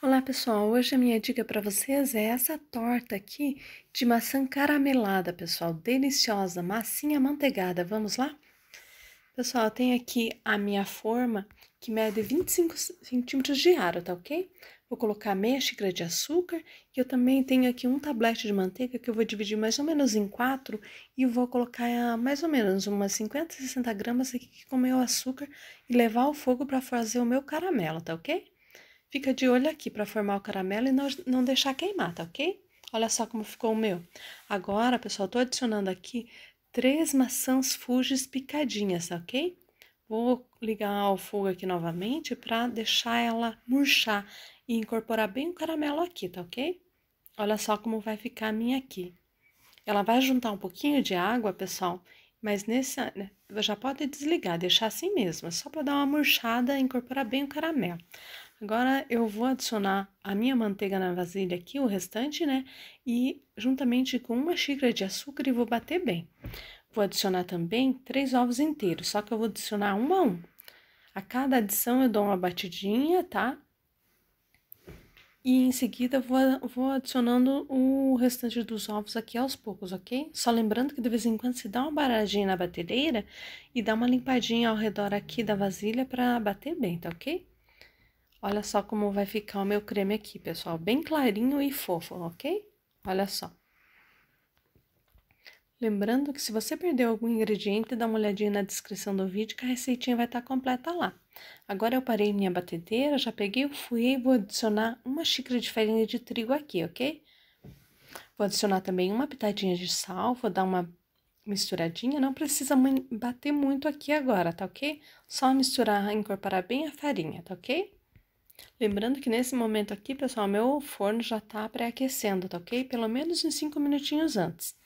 Olá pessoal, hoje a minha dica para vocês é essa torta aqui de maçã caramelada, pessoal, deliciosa, massinha amanteigada, vamos lá? Pessoal, eu tenho aqui a minha forma que mede 25 centímetros de aro, tá ok? Vou colocar meia xícara de açúcar e eu também tenho aqui um tablete de manteiga que eu vou dividir mais ou menos em 4 e vou colocar mais ou menos umas 50, 60 gramas aqui com o meu açúcar e levar ao fogo para fazer o meu caramelo, tá ok? Fica de olho aqui para formar o caramelo e não deixar queimar, tá ok? Olha só como ficou o meu. Agora, pessoal, tô adicionando aqui 3 maçãs Fuji picadinhas, tá ok? Vou ligar o fogo aqui novamente para deixar ela murchar e incorporar bem o caramelo aqui, tá ok? Olha só como vai ficar a minha aqui. Ela vai juntar um pouquinho de água, pessoal, mas né, já pode desligar, deixar assim mesmo, só para dar uma murchada e incorporar bem o caramelo. Agora eu vou adicionar a minha manteiga na vasilha aqui, o restante, né? E juntamente com uma xícara de açúcar e vou bater bem. Vou adicionar também 3 ovos inteiros, só que eu vou adicionar um a um. A cada adição eu dou uma batidinha, tá? E em seguida vou adicionando o restante dos ovos aqui aos poucos, ok? Só lembrando que de vez em quando se dá uma barradinha na batedeira e dá uma limpadinha ao redor aqui da vasilha para bater bem, tá ok? Olha só como vai ficar o meu creme aqui, pessoal, bem clarinho e fofo, ok? Olha só. Lembrando que se você perdeu algum ingrediente, dá uma olhadinha na descrição do vídeo que a receitinha vai estar completa lá. Agora eu parei minha batedeira, já peguei o fouet e vou adicionar uma xícara de farinha de trigo aqui, ok? Vou adicionar também uma pitadinha de sal, vou dar uma misturadinha, não precisa bater muito aqui agora, tá ok? Só misturar, incorporar bem a farinha, tá ok? Lembrando que nesse momento aqui, pessoal, meu forno já tá pré-aquecendo, tá ok? Pelo menos uns 5 minutinhos antes.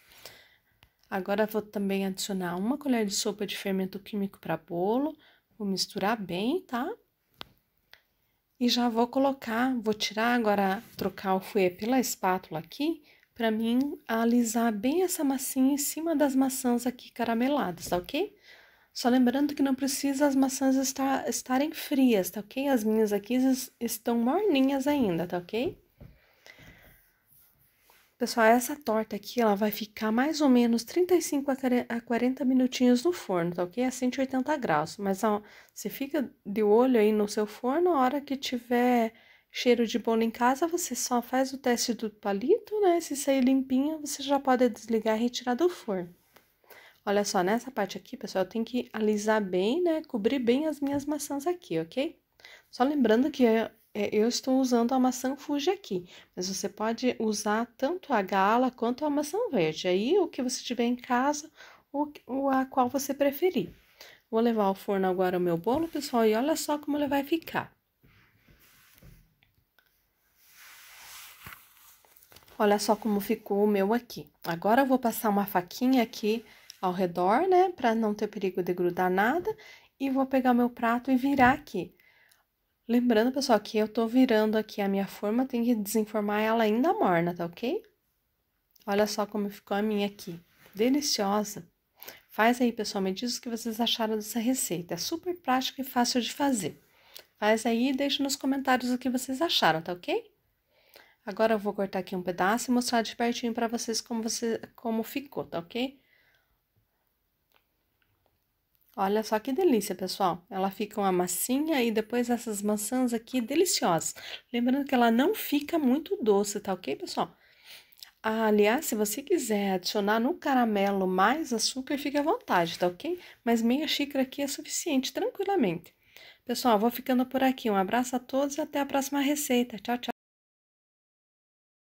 Agora vou também adicionar uma colher de sopa de fermento químico para bolo, vou misturar bem, tá? E já vou tirar agora, trocar o fouet pela espátula aqui, para mim alisar bem essa massinha em cima das maçãs aqui carameladas, tá ok? Só lembrando que não precisa as maçãs estarem frias, tá ok? As minhas aqui estão morninhas ainda, tá ok? Pessoal, essa torta aqui, ela vai ficar mais ou menos 35 a 40 minutinhos no forno, tá ok? A 180 graus. Mas, ó, você fica de olho aí no seu forno, a hora que tiver cheiro de bolo em casa, você só faz o teste do palito, né? Se sair limpinho, você já pode desligar e retirar do forno. Olha só, nessa parte aqui, pessoal, eu tenho que alisar bem, né? Cobrir bem as minhas maçãs aqui, ok? Só lembrando que eu estou usando a maçã Fuji aqui, mas você pode usar tanto a gala quanto a maçã verde. Aí, o que você tiver em casa, ou a qual você preferir. Vou levar ao forno agora o meu bolo, pessoal, e olha só como ele vai ficar. Olha só como ficou o meu aqui. Agora eu vou passar uma faquinha aqui ao redor, né, para não ter perigo de grudar nada, e vou pegar o meu prato e virar aqui. Lembrando, pessoal, que eu tô virando aqui a minha forma, tem que desenformar ela ainda morna, tá ok? Olha só como ficou a minha aqui. Deliciosa! Faz aí, pessoal, me diz o que vocês acharam dessa receita. É super prática e fácil de fazer. Faz aí e deixa nos comentários o que vocês acharam, tá ok? Agora eu vou cortar aqui um pedaço e mostrar de pertinho pra vocês como ficou, tá ok? Olha só que delícia, pessoal. Ela fica uma massinha e depois essas maçãs aqui deliciosas. Lembrando que ela não fica muito doce, tá ok, pessoal? Ah, aliás, se você quiser adicionar no caramelo mais açúcar, fique à vontade, tá ok? Mas meia xícara aqui é suficiente, tranquilamente. Pessoal, vou ficando por aqui. Um abraço a todos e até a próxima receita. Tchau, tchau.